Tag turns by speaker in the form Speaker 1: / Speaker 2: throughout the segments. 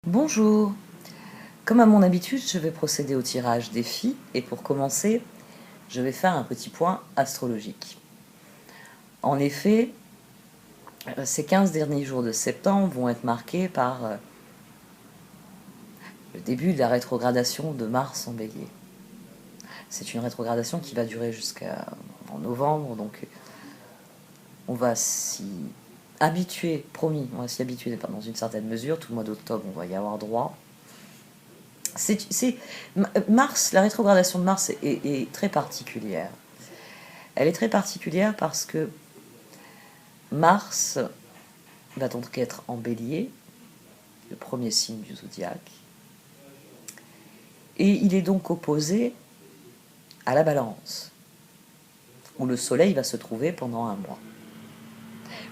Speaker 1: Bonjour. Comme à mon habitude, je vais procéder au tirage des filles et pour commencer, je vais faire un petit point astrologique. En effet, ces 15 derniers jours de septembre vont être marqués par le début de la rétrogradation de Mars en Bélier. C'est une rétrogradation qui va durer jusqu'en novembre, donc on va s'y habituer, promis, on va s'y habituer dans une certaine mesure. Tout le mois d'octobre, on va y avoir droit. Mars, la rétrogradation de Mars est très particulière. Elle est très particulière parce que Mars va donc être en Bélier, le premier signe du zodiaque, et il est donc opposé à la Balance, où le Soleil va se trouver pendant un mois.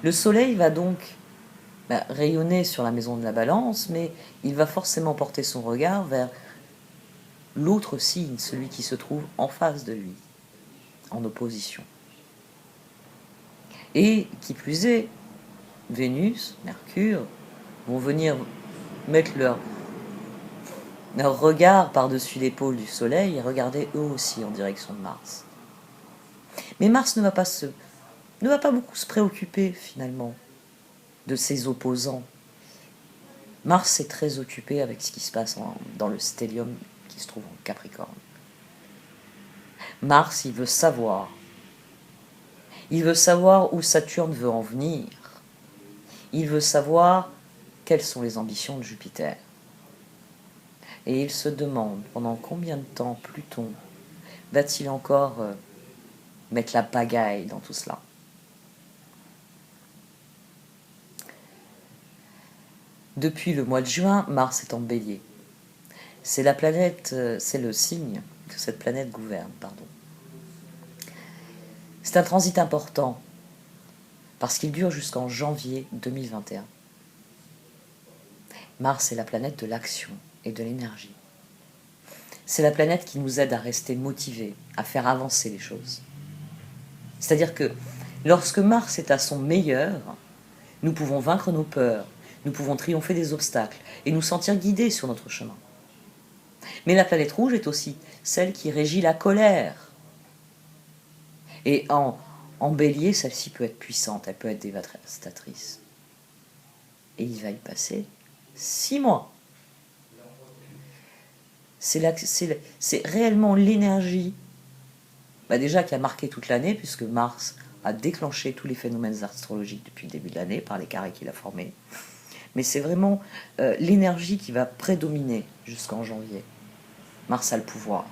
Speaker 1: Le Soleil va donc rayonner sur la maison de la Balance, mais il va forcément porter son regard vers l'autre signe, celui qui se trouve en face de lui, en opposition. Et qui plus est, Vénus, Mercure, vont venir mettre leur regard par-dessus l'épaule du Soleil et regarder eux aussi en direction de Mars. Mais Mars ne va pas beaucoup se préoccuper finalement de ses opposants. Mars est très occupé avec ce qui se passe dans le stellium qui se trouve en Capricorne. Mars, il veut savoir. Il veut savoir où Saturne veut en venir. Il veut savoir quelles sont les ambitions de Jupiter. Et il se demande pendant combien de temps Pluton va-t-il encore mettre la pagaille dans tout cela. Depuis le mois de juin, Mars est en Bélier. C'est la planète, c'est le signe que cette planète gouverne, pardon. C'est un transit important parce qu'il dure jusqu'en janvier 2021. Mars est la planète de l'action et de l'énergie. C'est la planète qui nous aide à rester motivés, à faire avancer les choses. C'est-à-dire que lorsque Mars est à son meilleur, nous pouvons vaincre nos peurs, nous pouvons triompher des obstacles et nous sentir guidés sur notre chemin. Mais la planète rouge est aussi celle qui régit la colère. Et en Bélier, celle-ci peut être puissante, elle peut être dévastatrice. Et il va y passer 6 mois. C'est réellement l'énergie déjà qui a marqué toute l'année, puisque Mars a déclenché tous les phénomènes astrologiques depuis le début de l'année par les carrés qu'il a formés. Mais c'est vraiment l'énergie qui va prédominer jusqu'en janvier. Mars a le pouvoir.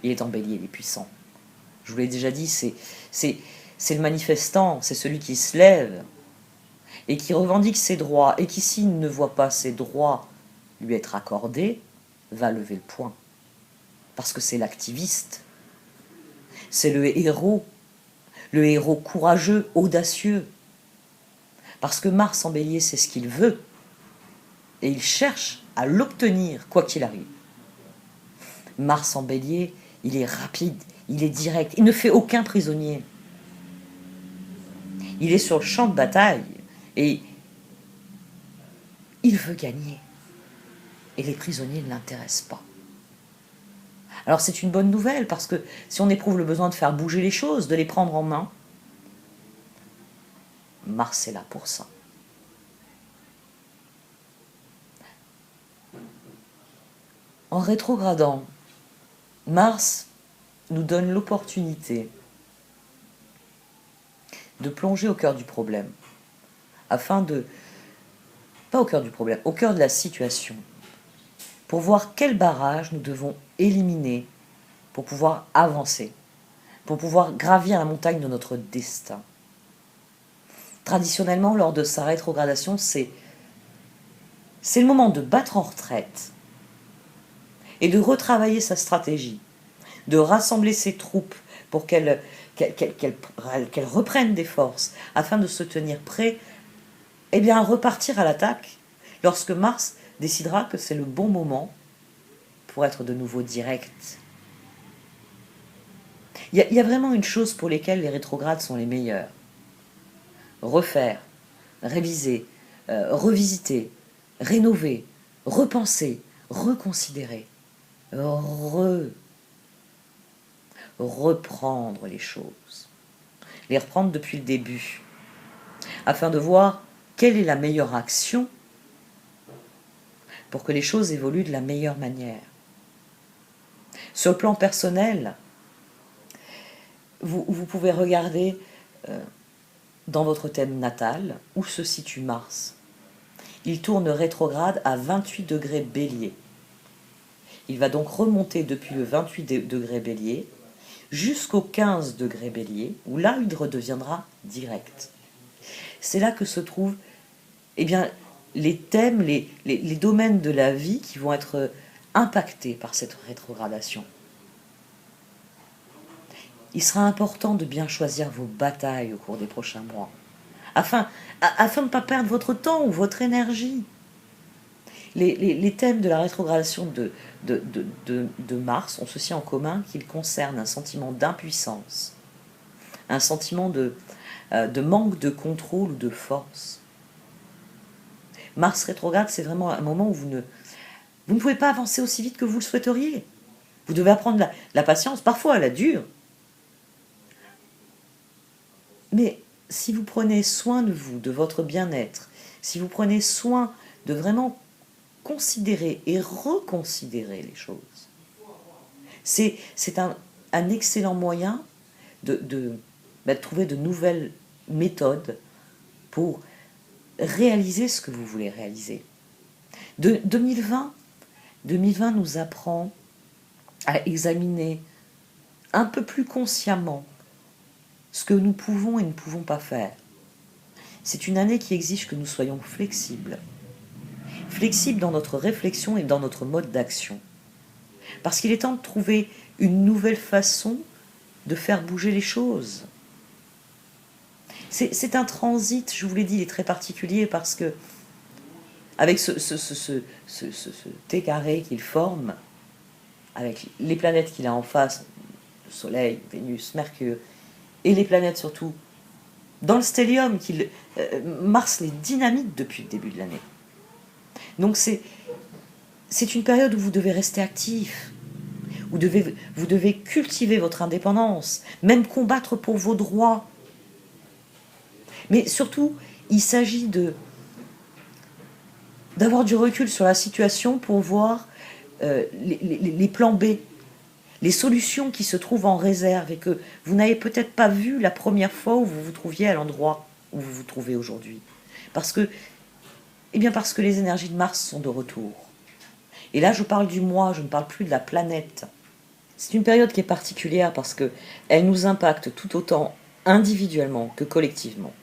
Speaker 1: Il est en Bélier, il est puissant. Je vous l'ai déjà dit, c'est le manifestant, c'est celui qui se lève et qui revendique ses droits, et qui, s'il ne voit pas ses droits lui être accordés, va lever le poing. Parce que c'est l'activiste. C'est le héros courageux, audacieux. Parce que Mars en Bélier, c'est ce qu'il veut. Et il cherche à l'obtenir, quoi qu'il arrive. Mars en Bélier, il est rapide, il est direct, il ne fait aucun prisonnier. Il est sur le champ de bataille et il veut gagner. Et les prisonniers ne l'intéressent pas. Alors c'est une bonne nouvelle, parce que si on éprouve le besoin de faire bouger les choses, de les prendre en main, Mars est là pour ça. En rétrogradant, Mars nous donne l'opportunité de plonger au cœur du problème, pas au cœur du problème, au cœur de la situation, pour voir quel barrage nous devons éliminer pour pouvoir avancer, pour pouvoir gravir la montagne de notre destin. Traditionnellement, lors de sa rétrogradation, c'est le moment de battre en retraite et de retravailler sa stratégie, de rassembler ses troupes pour qu'elles reprennent des forces afin de se tenir prêts à repartir à l'attaque lorsque Mars décidera que c'est le bon moment pour être de nouveau direct. Il y a vraiment une chose pour lesquelles les rétrogrades sont les meilleurs. Refaire, réviser, revisiter, rénover, repenser, reconsidérer, reprendre les choses, les reprendre depuis le début, afin de voir quelle est la meilleure action pour que les choses évoluent de la meilleure manière. Sur le plan personnel, vous pouvez regarder dans votre thème natal où se situe Mars. Il tourne rétrograde à 28 degrés Bélier. Il va donc remonter depuis le 28 degrés Bélier jusqu'au 15 degrés Bélier, où là il redeviendra direct. C'est là que se trouvent les thèmes, les domaines de la vie qui vont être impactés par cette rétrogradation. Il sera important de bien choisir vos batailles au cours des prochains mois, afin de ne pas perdre votre temps ou votre énergie. Les thèmes de la rétrogradation de Mars ont ceci en commun qu'ils concernent un sentiment d'impuissance, un sentiment de manque de contrôle ou de force. Mars rétrograde, c'est vraiment un moment où vous ne pouvez pas avancer aussi vite que vous le souhaiteriez. Vous devez apprendre la patience, parfois elle est dure. Mais si vous prenez soin de vous, de votre bien-être, si vous prenez soin de vraiment considérer et reconsidérer les choses, c'est un excellent moyen de trouver de nouvelles méthodes pour réaliser ce que vous voulez réaliser. 2020 nous apprend à examiner un peu plus consciemment ce que nous pouvons et ne pouvons pas faire. C'est une année qui exige que nous soyons flexibles dans notre réflexion et dans notre mode d'action. Parce qu'il est temps de trouver une nouvelle façon de faire bouger les choses. C'est un transit, je vous l'ai dit, il est très particulier parce que avec ce T carré qu'il forme, avec les planètes qu'il a en face, le Soleil, Vénus, Mercure, et les planètes surtout, dans le stellium, Mars les dynamite depuis le début de l'année. Donc c'est une période où vous devez rester actif, où vous devez cultiver votre indépendance, même combattre pour vos droits. Mais surtout, il s'agit d'avoir du recul sur la situation pour voir les plans B, les solutions qui se trouvent en réserve et que vous n'avez peut-être pas vu la première fois où vous vous trouviez à l'endroit où vous vous trouvez aujourd'hui. Parce que les énergies de Mars sont de retour. Et là, je parle du moi, je ne parle plus de la planète. C'est une période qui est particulière parce qu'elle nous impacte tout autant individuellement que collectivement.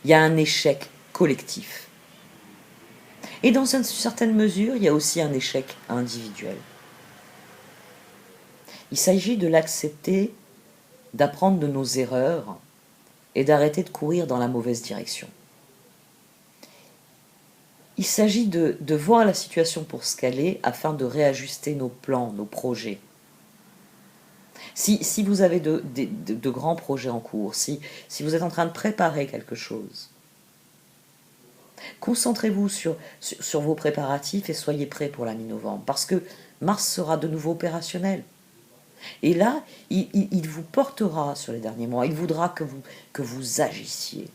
Speaker 1: Il y a un échec collectif. Et dans une certaine mesure, il y a aussi un échec individuel. Il s'agit de l'accepter, d'apprendre de nos erreurs et d'arrêter de courir dans la mauvaise direction. Il s'agit de voir la situation pour ce qu'elle est afin de réajuster nos plans, nos projets. Si vous avez de grands projets en cours, si vous êtes en train de préparer quelque chose, concentrez-vous sur vos préparatifs et soyez prêts pour la mi-novembre, parce que Mars sera de nouveau opérationnel. Et là, il vous portera sur les derniers mois, il voudra que vous agissiez.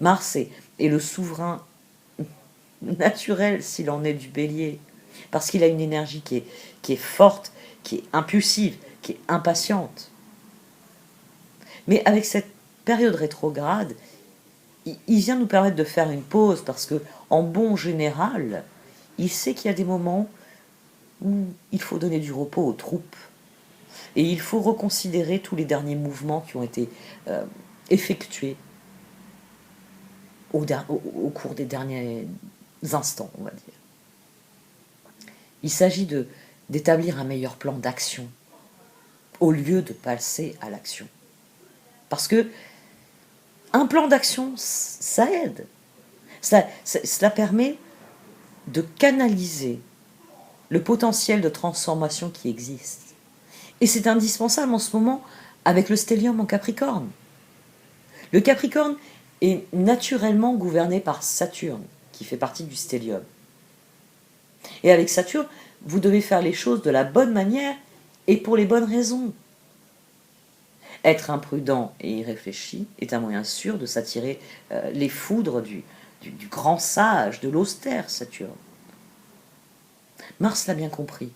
Speaker 1: Mars est le souverain naturel, s'il en est du Bélier, parce qu'il a une énergie qui est forte, qui est impulsive, qui est impatiente. Mais avec cette période rétrograde, il vient nous permettre de faire une pause, parce que en bon général, il sait qu'il y a des moments où il faut donner du repos aux troupes. Et il faut reconsidérer tous les derniers mouvements qui ont été effectués au cours des derniers instants, on va dire. Il s'agit d'établir un meilleur plan d'action au lieu de passer à l'action. Parce que un plan d'action, ça aide. Cela permet de canaliser le potentiel de transformation qui existe. Et c'est indispensable en ce moment avec le stellium en Capricorne. Le Capricorne est naturellement gouverné par Saturne, qui fait partie du stellium. Et avec Saturne, vous devez faire les choses de la bonne manière et pour les bonnes raisons. Être imprudent et irréfléchi est un moyen sûr de s'attirer les foudres du grand sage, de l'austère Saturne. Mars l'a bien compris.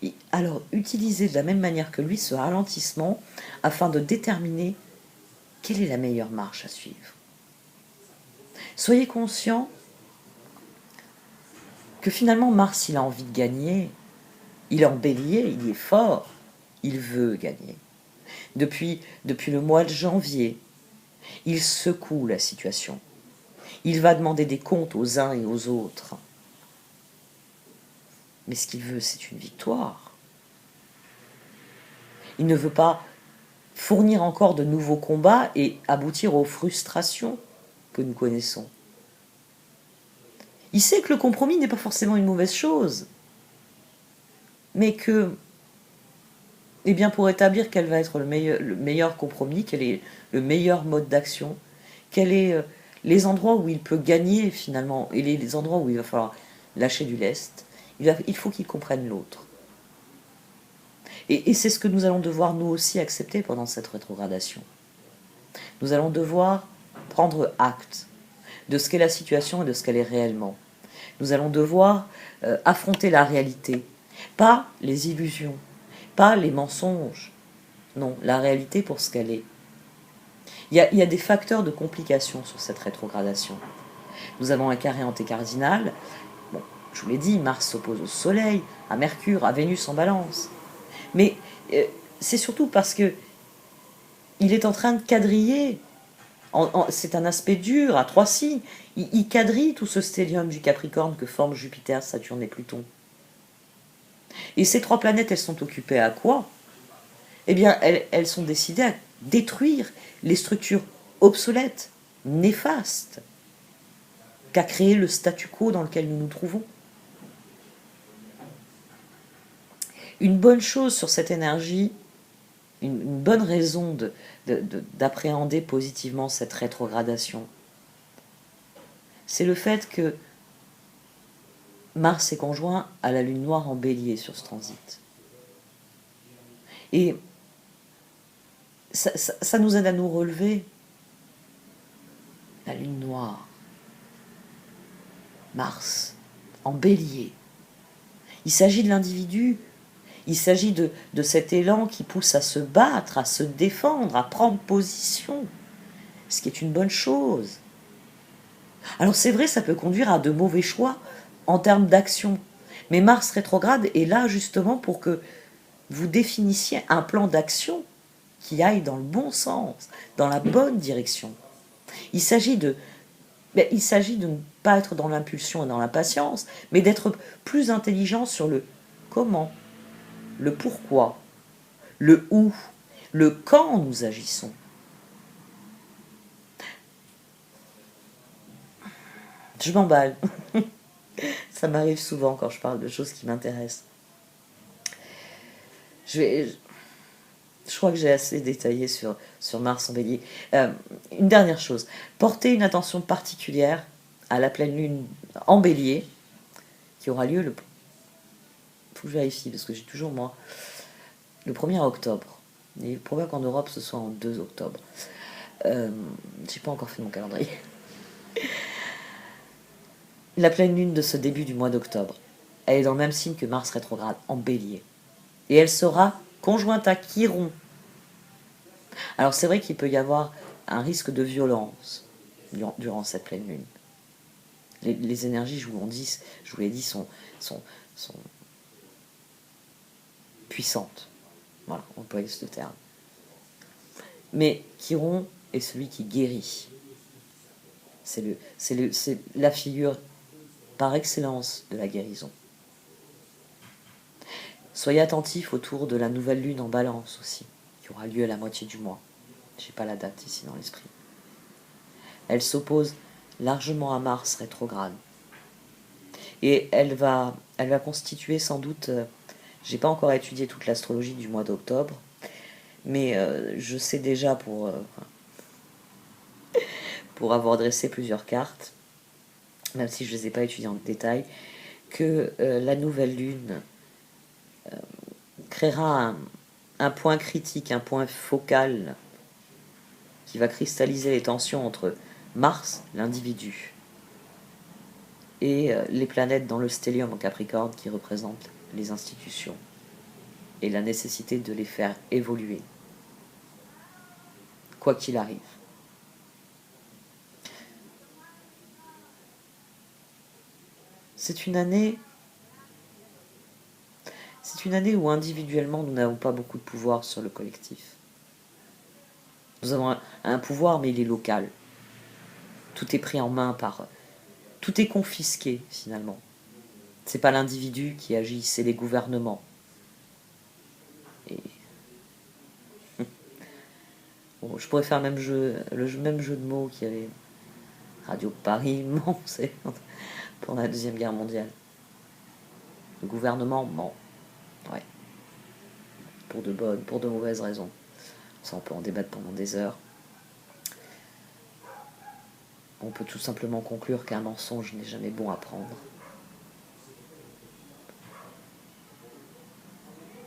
Speaker 1: Et alors, utilisez de la même manière que lui ce ralentissement afin de déterminer quelle est la meilleure marche à suivre. Soyez conscient que finalement Mars, il a envie de gagner, il est en bélier, il est fort, il veut gagner. Depuis le mois de janvier, il secoue la situation. Il va demander des comptes aux uns et aux autres. Mais ce qu'il veut, c'est une victoire. Il ne veut pas fournir encore de nouveaux combats et aboutir aux frustrations que nous connaissons. Il sait que le compromis n'est pas forcément une mauvaise chose, mais que, eh bien, pour établir quel va être le meilleur compromis, quel est le meilleur mode d'action, quels sont les endroits où il peut gagner finalement, et les endroits où il va falloir lâcher du lest, il faut qu'il comprenne l'autre. Et c'est ce que nous allons devoir nous aussi accepter pendant cette rétrogradation. Nous allons devoir prendre acte de ce qu'est la situation et de ce qu'elle est réellement. Nous allons devoir affronter la réalité, pas les illusions, pas les mensonges. Non, la réalité pour ce qu'elle est. Il y a des facteurs de complication sur cette rétrogradation. Nous avons un carré antécardinal. Bon, je vous l'ai dit, Mars s'oppose au Soleil, à Mercure, à Vénus en Balance. Mais c'est surtout parce que il est en train de quadriller. C'est un aspect dur, à 3 signes. Il quadrille tout ce stellium du Capricorne que forment Jupiter, Saturne et Pluton. Et ces 3 planètes, elles sont occupées à quoi? Eh bien, elles sont décidées à détruire les structures obsolètes, néfastes, qu'a créé le statu quo dans lequel nous nous trouvons. Une bonne chose sur cette énergie, une bonne raison d'appréhender positivement cette rétrogradation, c'est le fait que Mars est conjoint à la Lune noire en Bélier sur ce transit. Et ça nous aide à nous relever. La Lune noire, Mars, en Bélier. Il s'agit de l'individu. Il s'agit de cet élan qui pousse à se battre, à se défendre, à prendre position, ce qui est une bonne chose. Alors c'est vrai, ça peut conduire à de mauvais choix en termes d'action. Mais Mars rétrograde est là justement pour que vous définissiez un plan d'action qui aille dans le bon sens, dans la bonne direction. Il s'agit de ne pas être dans l'impulsion et dans l'impatience, mais d'être plus intelligent sur le comment, le pourquoi, le où, le quand nous agissons. Je m'emballe. Ça m'arrive souvent quand je parle de choses qui m'intéressent. Je crois que j'ai assez détaillé sur Mars en Bélier. Une dernière chose. Portez une attention particulière à la pleine lune en Bélier, qui aura lieu faut que je vérifie, parce que j'ai toujours, moi, le 1er octobre. Il est probable qu'en Europe, ce soit en 2 octobre. J'ai pas encore fait mon calendrier. La pleine lune de ce début du mois d'octobre, elle est dans le même signe que Mars rétrograde, en Bélier. Et elle sera conjointe à Chiron. Alors c'est vrai qu'il peut y avoir un risque de violence durant cette pleine lune. Les énergies, je vous l'ai dit, sont puissantes. Voilà, on peut employer ce terme. Mais Chiron est celui qui guérit. C'est la figure par excellence de la guérison. Soyez attentifs autour de la nouvelle lune en Balance aussi, qui aura lieu à la moitié du mois. Je n'ai pas la date ici dans l'esprit. Elle s'oppose largement à Mars rétrograde. Et elle va constituer sans doute, j'ai pas encore étudié toute l'astrologie du mois d'octobre, mais je sais déjà pour avoir dressé plusieurs cartes, même si je ne les ai pas étudiés en détail, que la nouvelle lune créera un point critique, un point focal qui va cristalliser les tensions entre Mars, l'individu, et les planètes dans le stellium en Capricorne qui représentent les institutions et la nécessité de les faire évoluer, quoi qu'il arrive. C'est une année où individuellement nous n'avons pas beaucoup de pouvoir sur le collectif. Nous avons un pouvoir, mais il est local. Tout est pris en main par... Tout est confisqué, finalement. C'est pas l'individu qui agit, c'est les gouvernements. Et... Bon, je pourrais faire le même jeu de mots qu'il y avait Radio Paris, non, c'est pendant la Deuxième Guerre mondiale. Le gouvernement ment. Ouais. Pour de bonnes, pour de mauvaises raisons. Ça, on peut en débattre pendant des heures. On peut tout simplement conclure qu'un mensonge n'est jamais bon à prendre.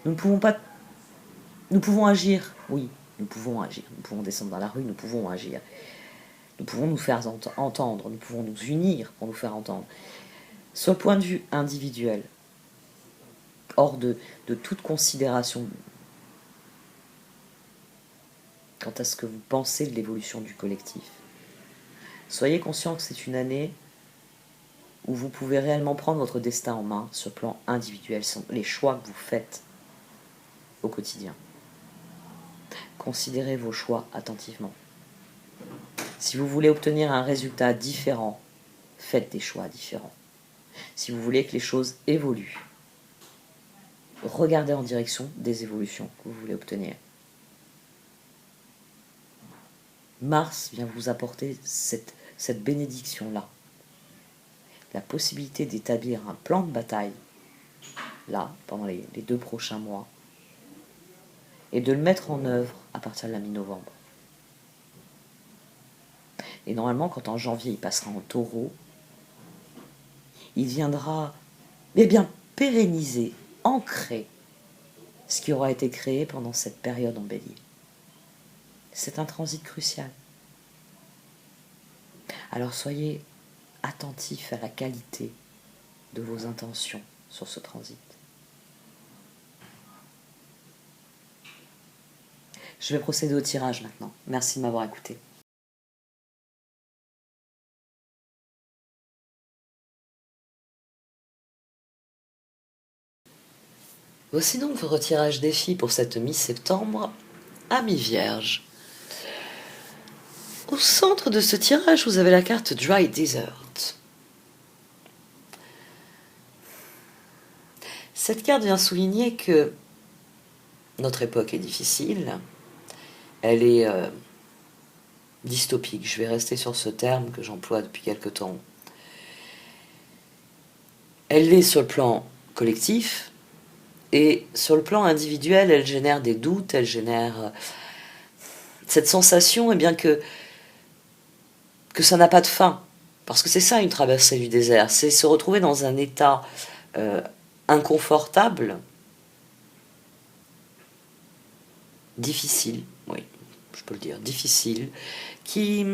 Speaker 1: Nous pouvons agir, oui, nous pouvons agir. Nous pouvons descendre dans la rue, nous pouvons agir. Nous pouvons nous faire entendre, nous pouvons nous unir pour nous faire entendre. Sur le point de vue individuel, hors de toute considération quant à ce que vous pensez de l'évolution du collectif, soyez conscient que c'est une année où vous pouvez réellement prendre votre destin en main sur le plan individuel, les choix que vous faites au quotidien. Considérez vos choix attentivement. Si vous voulez obtenir un résultat différent, faites des choix différents. Si vous voulez que les choses évoluent, regardez en direction des évolutions que vous voulez obtenir. Mars vient vous apporter cette bénédiction-là. La possibilité d'établir un plan de bataille, là, pendant les 2 prochains mois, et de le mettre en œuvre à partir de la mi-novembre. Et normalement, quand en janvier il passera en taureau, il viendra pérenniser, ancrer ce qui aura été créé pendant cette période en bélier. C'est un transit crucial. Alors soyez attentifs à la qualité de vos intentions sur ce transit. Je vais procéder au tirage maintenant. Merci de m'avoir écouté. Voici donc votre tirage défi pour cette mi-septembre à mi-vierge. Au centre de ce tirage, vous avez la carte Dry Desert. Cette carte vient souligner que notre époque est difficile, elle est dystopique. Je vais rester sur ce terme que j'emploie depuis quelque temps. Elle l'est sur le plan collectif, et sur le plan individuel, elle génère des doutes, elle génère cette sensation que ça n'a pas de fin. Parce que c'est ça une traversée du désert, c'est se retrouver dans un état inconfortable, difficile, oui, je peux le dire, difficile, qui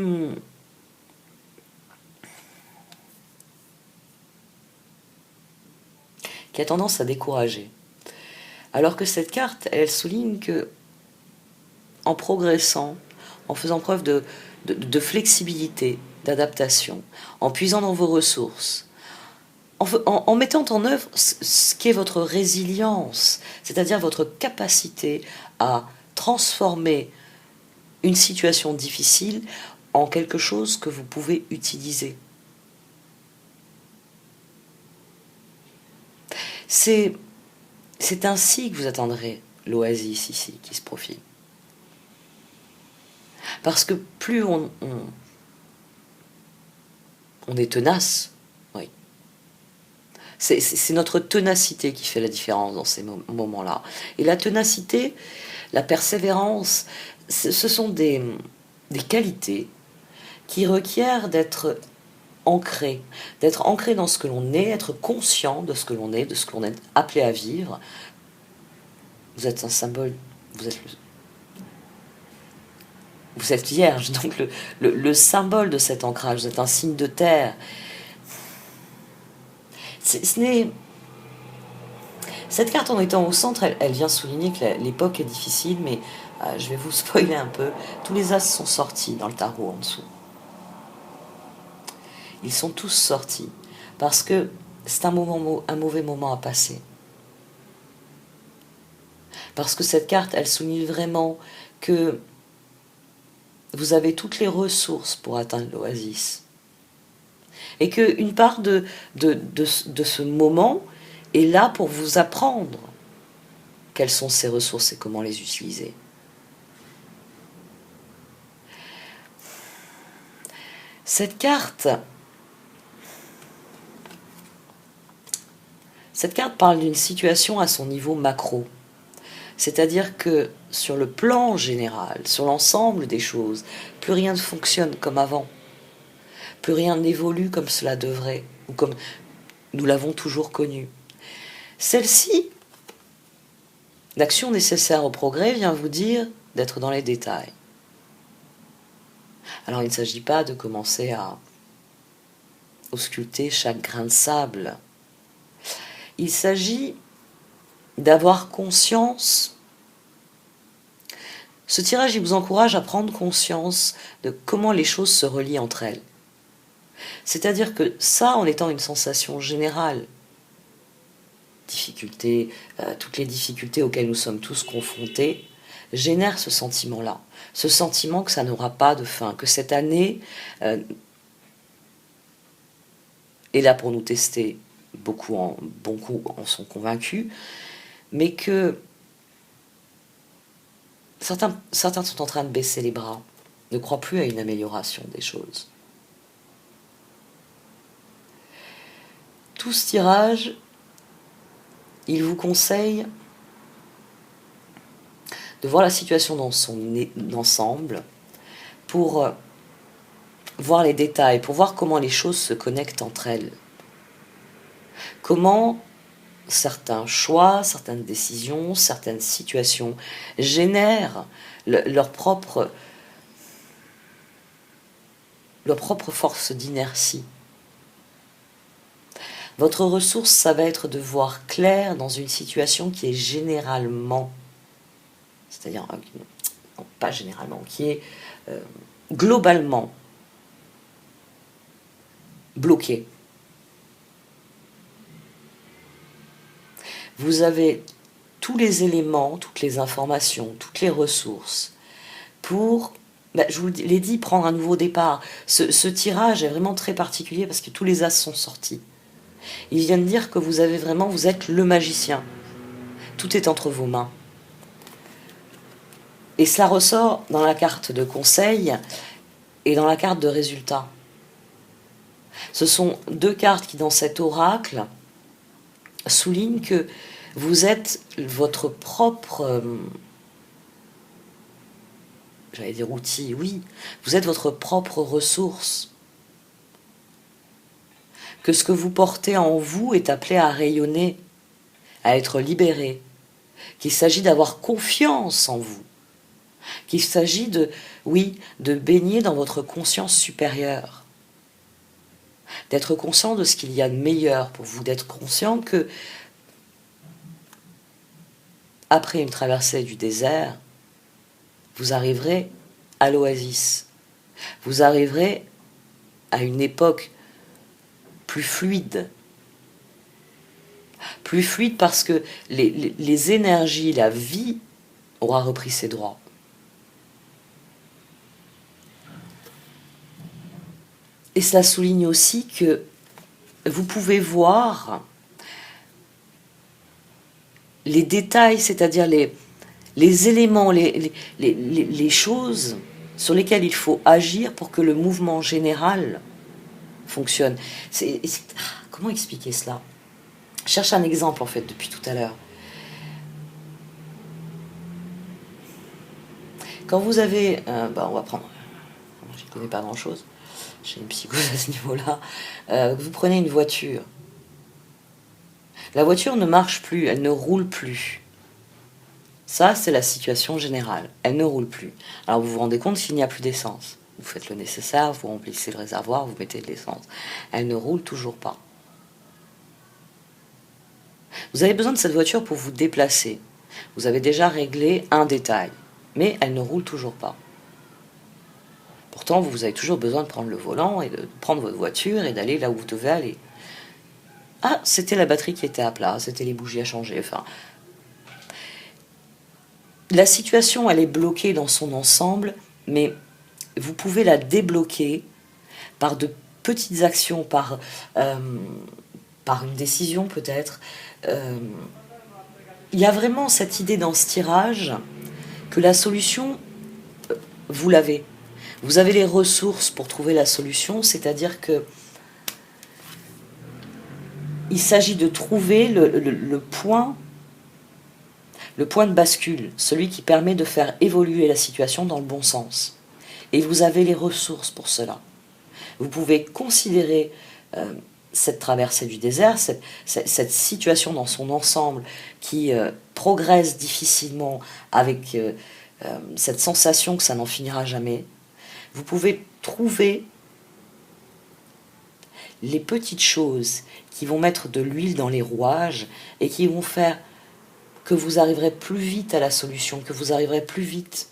Speaker 1: a tendance à décourager. Alors que cette carte, elle souligne que, en progressant, en faisant preuve de flexibilité, d'adaptation, en puisant dans vos ressources, en mettant en œuvre ce qu'est votre résilience, c'est-à-dire votre capacité à transformer une situation difficile en quelque chose que vous pouvez utiliser. C'est ainsi que vous atteindrez l'oasis ici qui se profile. Parce que plus on est tenace, oui. C'est notre ténacité qui fait la différence dans ces moments-là. Et la ténacité, la persévérance, ce sont des qualités qui requièrent d'être ancré, d'être ancré dans ce que l'on est, être conscient de ce que l'on est, de ce que l'on est appelé à vivre. Vous êtes un symbole, vous êtes vierge, donc le symbole de cet ancrage, vous êtes un signe de terre. Cette carte en étant au centre, elle vient souligner que l'époque est difficile, mais je vais vous spoiler un peu. Tous les as sont sortis dans le tarot en dessous. Ils sont tous sortis parce que c'est un mauvais moment à passer. Parce que cette carte, elle souligne vraiment que vous avez toutes les ressources pour atteindre l'oasis. Et qu'une part de ce moment est là pour vous apprendre quelles sont ces ressources et comment les utiliser. Cette carte parle d'une situation à son niveau macro. C'est-à-dire que sur le plan général, sur l'ensemble des choses, plus rien ne fonctionne comme avant. Plus rien n'évolue comme cela devrait, ou comme nous l'avons toujours connu. Celle-ci, l'action nécessaire au progrès, vient vous dire d'être dans les détails. Alors il ne s'agit pas de commencer à ausculter chaque grain de sable. Il s'agit d'avoir conscience. Ce tirage, il vous encourage à prendre conscience de comment les choses se relient entre elles. C'est-à-dire que ça, en étant une sensation générale, difficultés, toutes les difficultés auxquelles nous sommes tous confrontés, génèrent ce sentiment-là. Ce sentiment que ça n'aura pas de fin, que cette année est là pour nous tester. Beaucoup en sont convaincus, mais que certains sont en train de baisser les bras, ne croient plus à une amélioration des choses. Tout ce tirage, il vous conseille de voir la situation dans son ensemble pour voir les détails, pour voir comment les choses se connectent entre elles. Comment certains choix, certaines décisions, certaines situations génèrent leur propre force d'inertie. Votre ressource, ça va être de voir clair dans une situation qui est généralement, c'est-à-dire, non, pas généralement, qui est globalement bloquée. Vous avez tous les éléments, toutes les informations, toutes les ressources pour, je vous l'ai dit, prendre un nouveau départ. Ce tirage est vraiment très particulier parce que tous les as sont sortis. Il vient de dire que vous êtes le magicien. Tout est entre vos mains. Et cela ressort dans la carte de conseil et dans la carte de résultat. Ce sont deux cartes qui, dans cet oracle, soulignent que vous êtes votre propre, j'allais dire outil, oui, vous êtes votre propre ressource. Que ce que vous portez en vous est appelé à rayonner, à être libéré, qu'il s'agit d'avoir confiance en vous, qu'il s'agit de baigner dans votre conscience supérieure, d'être conscient de ce qu'il y a de meilleur pour vous, d'être conscient que après une traversée du désert, vous arriverez à l'oasis, vous arriverez à une époque plus fluide parce que les énergies, la vie aura repris ses droits. Et cela souligne aussi que vous pouvez voir les détails, c'est-à-dire les éléments, les choses sur lesquelles il faut agir pour que le mouvement général fonctionne. Comment expliquer cela ? Je cherche un exemple en fait depuis tout à l'heure. Quand vous avez... on va prendre... connais pas grand-chose. J'ai une psychose à ce niveau-là. Vous prenez une voiture. La voiture ne marche plus, elle ne roule plus. Ça, c'est la situation générale. Elle ne roule plus. Alors vous vous rendez compte qu'il n'y a plus d'essence. Vous faites le nécessaire, vous remplissez le réservoir, vous mettez de l'essence. Elle ne roule toujours pas. Vous avez besoin de cette voiture pour vous déplacer. Vous avez déjà réglé un détail, mais elle ne roule toujours pas. Pourtant, vous avez toujours besoin de prendre le volant et de prendre votre voiture et d'aller là où vous devez aller. Ah, c'était la batterie qui était à plat, c'était les bougies à changer, enfin... La situation, elle est bloquée dans son ensemble, mais vous pouvez la débloquer par de petites actions, par une décision peut-être. Il y a vraiment cette idée dans ce tirage que la solution, vous l'avez. Vous avez les ressources pour trouver la solution, c'est-à-dire que il s'agit de trouver le point de bascule, celui qui permet de faire évoluer la situation dans le bon sens. Et vous avez les ressources pour cela. Vous pouvez considérer cette traversée du désert, cette situation dans son ensemble qui progresse difficilement avec cette sensation que ça n'en finira jamais. Vous pouvez trouver les petites choses qui vont mettre de l'huile dans les rouages et qui vont faire que vous arriverez plus vite à la solution, que vous arriverez plus vite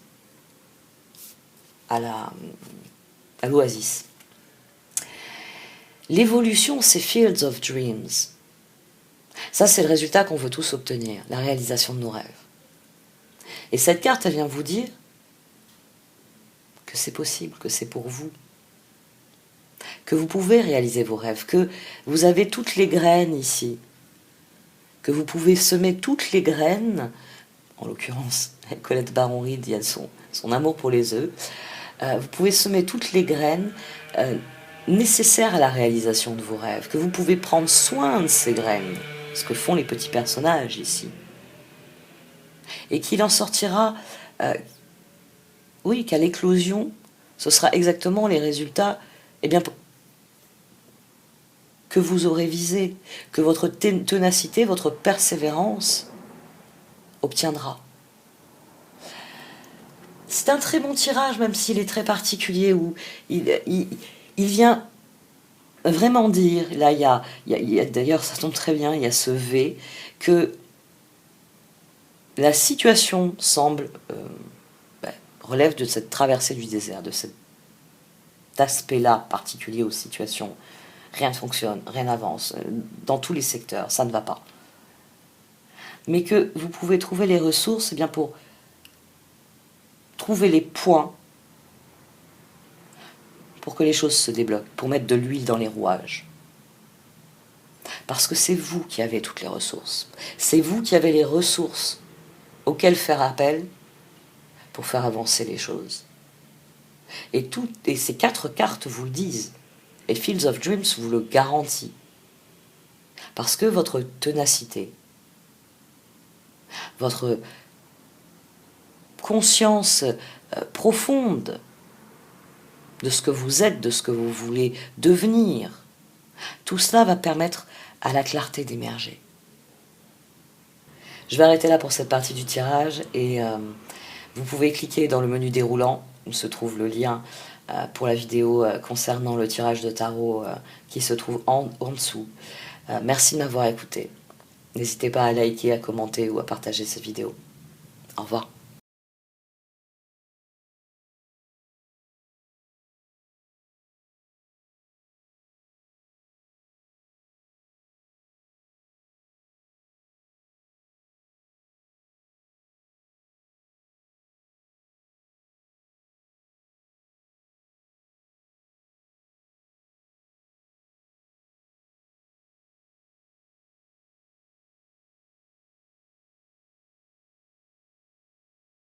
Speaker 1: à l'oasis. L'évolution, c'est Fields of Dreams. Ça, c'est le résultat qu'on veut tous obtenir, la réalisation de nos rêves. Et cette carte, elle vient vous dire que c'est possible, que c'est pour vous, que vous pouvez réaliser vos rêves, que vous avez toutes les graines ici, que vous pouvez semer toutes les graines, en l'occurrence, Colette Baron-Reid, il y a son amour pour les œufs, vous pouvez semer toutes les graines nécessaires à la réalisation de vos rêves, que vous pouvez prendre soin de ces graines, ce que font les petits personnages ici, et qu'il en sortira, qu'à l'éclosion, ce sera exactement les résultats, que vous aurez visé, que votre ténacité, votre persévérance obtiendra. C'est un très bon tirage, même s'il est très particulier, où il vient vraiment dire, là il y a d'ailleurs ça tombe très bien, il y a ce V, que la situation semble relève de cette traversée du désert, de cet aspect-là particulier aux situations. Rien ne fonctionne, rien n'avance, dans tous les secteurs, ça ne va pas. Mais que vous pouvez trouver les ressources pour trouver les points pour que les choses se débloquent, pour mettre de l'huile dans les rouages. Parce que c'est vous qui avez toutes les ressources. C'est vous qui avez les ressources auxquelles faire appel pour faire avancer les choses. Et ces 4 cartes vous le disent. Et Fields of Dreams vous le garantit. Parce que votre ténacité, votre conscience profonde de ce que vous êtes, de ce que vous voulez devenir, tout cela va permettre à la clarté d'émerger. Je vais arrêter là pour cette partie du tirage et vous pouvez cliquer dans le menu déroulant où se trouve le lien pour la vidéo concernant le tirage de tarot qui se trouve en dessous. Merci de m'avoir écouté. N'hésitez pas à liker, à commenter ou à partager cette vidéo. Au revoir.